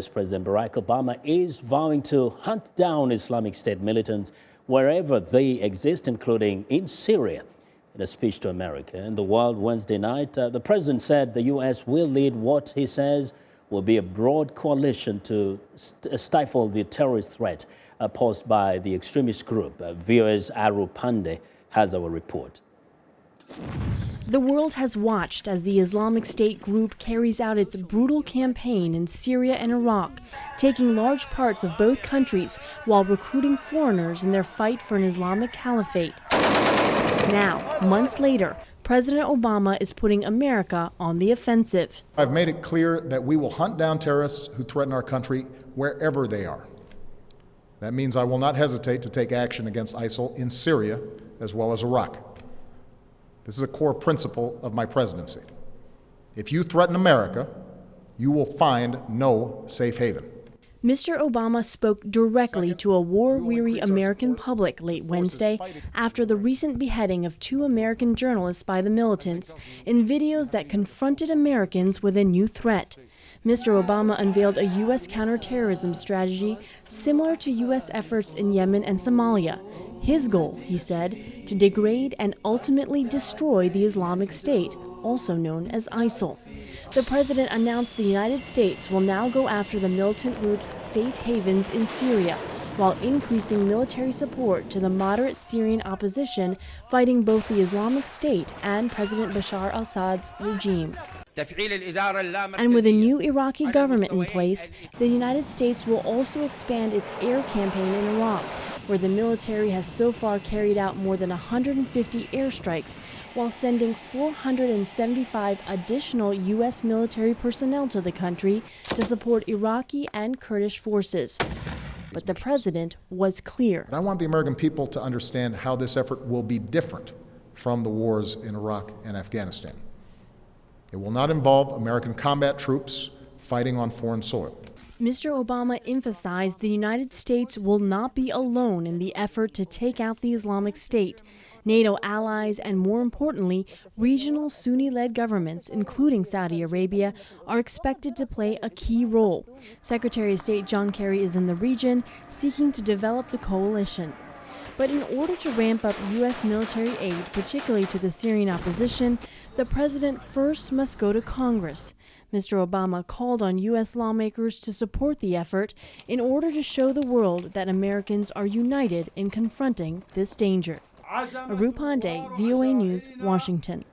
President Barack Obama is vowing to hunt down Islamic State militants wherever they exist, including in Syria. In a speech to America and the world Wednesday night, the president said the U.S. will lead what he says will be a broad coalition to stifle the terrorist threat posed by the extremist group. VOA's Pande has our report. The world has watched as the Islamic State group carries out its brutal campaign in Syria and Iraq, taking large parts of both countries while recruiting foreigners in their fight for an Islamic caliphate. Now, months later, President Obama is putting America on the offensive. I've made it clear that we will hunt down terrorists who threaten our country wherever they are. That means I will not hesitate to take action against ISIL in Syria as well as Iraq. This is a core principle of my presidency. If you threaten America, you will find no safe haven. Mr. Obama spoke directly to a war-weary American public late Wednesday after the recent beheading of 2 American journalists by the militants in videos that confronted Americans with a new threat. Mr. Obama unveiled a U.S. counterterrorism strategy similar to U.S. efforts in Yemen and Somalia. His goal, he said, to degrade and ultimately destroy the Islamic State, also known as ISIL. The president announced the United States will now go after the militant group's safe havens in Syria, while increasing military support to the moderate Syrian opposition fighting both the Islamic State and President Bashar al-Assad's regime. And with a new Iraqi government in place, the United States will also expand its air campaign in Iraq, where the military has so far carried out more than 150 airstrikes, while sending 475 additional U.S. military personnel to the country to support Iraqi and Kurdish forces. But the president was clear. I want the American people to understand how this effort will be different from the wars in Iraq and Afghanistan. It will not involve American combat troops fighting on foreign soil. Mr. Obama emphasized the United States will not be alone in the effort to take out the Islamic State. NATO allies and, more importantly, regional Sunni-led governments, including Saudi Arabia, are expected to play a key role. Secretary of State John Kerry is in the region, seeking to develop the coalition. But in order to ramp up U.S. military aid, particularly to the Syrian opposition, the president first must go to Congress. Mr. Obama called on U.S. lawmakers to support the effort in order to show the world that Americans are united in confronting this danger. Pande, VOA News, Washington.